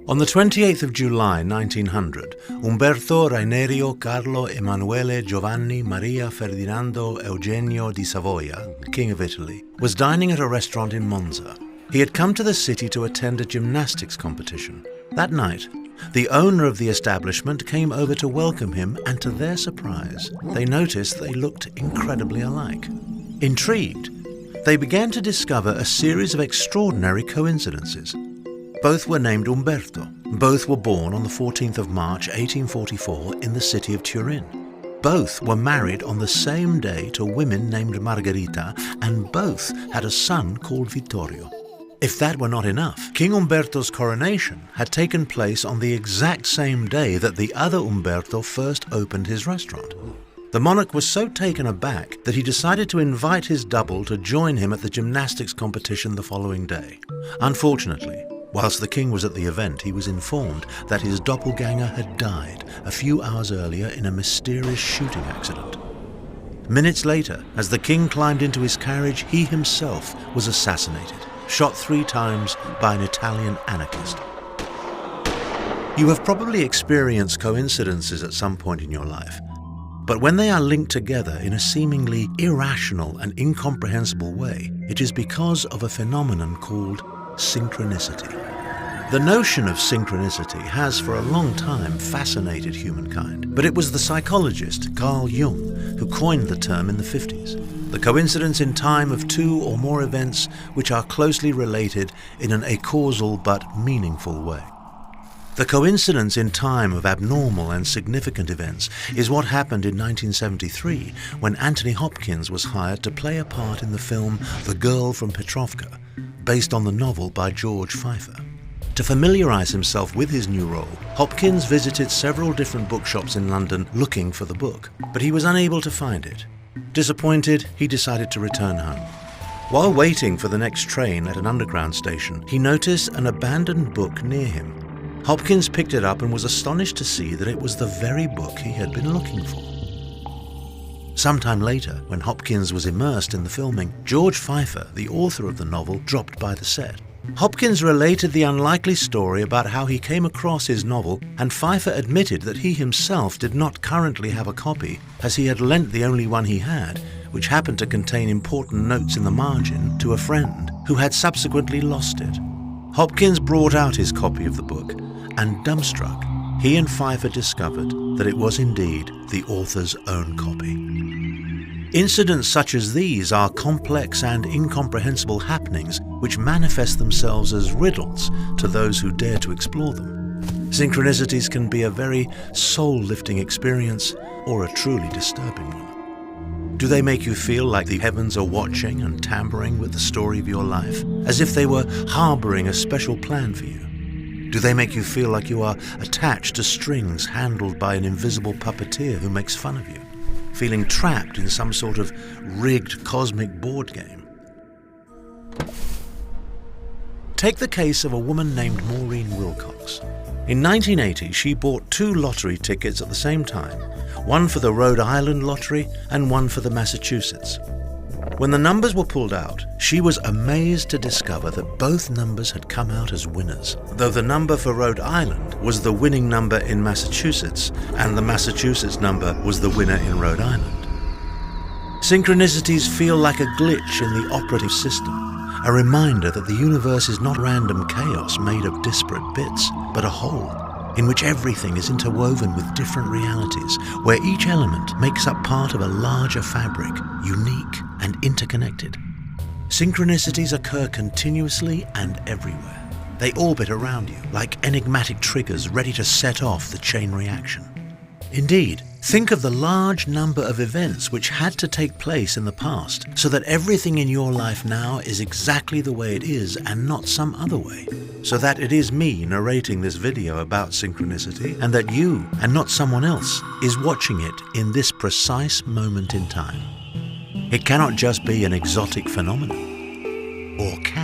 On the 28th of July 1900, Umberto Rainerio Carlo Emanuele Giovanni Maria Ferdinando Eugenio di Savoia, King of Italy, was dining at a restaurant in Monza. He had come to the city to attend a gymnastics competition. That night, the owner of the establishment came over to welcome him, and to their surprise, they noticed they looked incredibly alike. Intrigued, they began to discover a series of extraordinary coincidences. Both were named Umberto. Both were born on the 14th of March 1844 in the city of Turin. Both were married on the same day to women named Margherita, and both had a son called Vittorio. If that were not enough, King Umberto's coronation had taken place on the exact same day that the other Umberto first opened his restaurant. The monarch was so taken aback that he decided to invite his double to join him at the gymnastics competition the following day. Unfortunately, whilst the king was at the event, he was informed that his doppelganger had died a few hours earlier in a mysterious shooting accident. Minutes later, as the king climbed into his carriage, he himself was assassinated, shot 3 times by an Italian anarchist. You have probably experienced coincidences at some point in your life, but when they are linked together in a seemingly irrational and incomprehensible way, it is because of a phenomenon called synchronicity. The notion of synchronicity has for a long time fascinated humankind, but it was the psychologist Carl Jung who coined the term in the 50s. The coincidence in time of 2 or more events which are closely related in an acausal but meaningful way. The coincidence in time of abnormal and significant events is what happened in 1973 when Anthony Hopkins was hired to play a part in the film The Girl from Petrovka, based on the novel by George Pfeiffer. To familiarize himself with his new role, Hopkins visited several different bookshops in London looking for the book, but he was unable to find it. Disappointed, he decided to return home. While waiting for the next train at an underground station, he noticed an abandoned book near him. Hopkins picked it up and was astonished to see that it was the very book he had been looking for. Sometime later, when Hopkins was immersed in the filming, George Pfeiffer, the author of the novel, dropped by the set. Hopkins related the unlikely story about how he came across his novel, and Pfeiffer admitted that he himself did not currently have a copy, as he had lent the only one he had, which happened to contain important notes in the margin, to a friend, who had subsequently lost it. Hopkins brought out his copy of the book, and dumbstruck, he and Pfeiffer discovered that it was indeed the author's own copy. Incidents such as these are complex and incomprehensible happenings which manifest themselves as riddles to those who dare to explore them. Synchronicities can be a very soul-lifting experience or a truly disturbing one. Do they make you feel like the heavens are watching and tampering with the story of your life, as if they were harboring a special plan for you? Do they make you feel like you are attached to strings handled by an invisible puppeteer who makes fun of you, feeling trapped in some sort of rigged cosmic board game? Take the case of a woman named Maureen Wilcox. In 1980, she bought 2 lottery tickets at the same time, one for the Rhode Island lottery and one for the Massachusetts. When the numbers were pulled out, she was amazed to discover that both numbers had come out as winners, though the number for Rhode Island was the winning number in Massachusetts, and the Massachusetts number was the winner in Rhode Island. Synchronicities feel like a glitch in the operative system, a reminder that the universe is not random chaos made of disparate bits, but a whole, in which everything is interwoven with different realities, where each element makes up part of a larger fabric, unique and interconnected. Synchronicities occur continuously and everywhere. They orbit around you, like enigmatic triggers ready to set off the chain reaction. Indeed, think of the large number of events which had to take place in the past so that everything in your life now is exactly the way it is and not some other way. So that it is me narrating this video about synchronicity, and that you, and not someone else, is watching it in this precise moment in time. It cannot just be an exotic phenomenon. Or can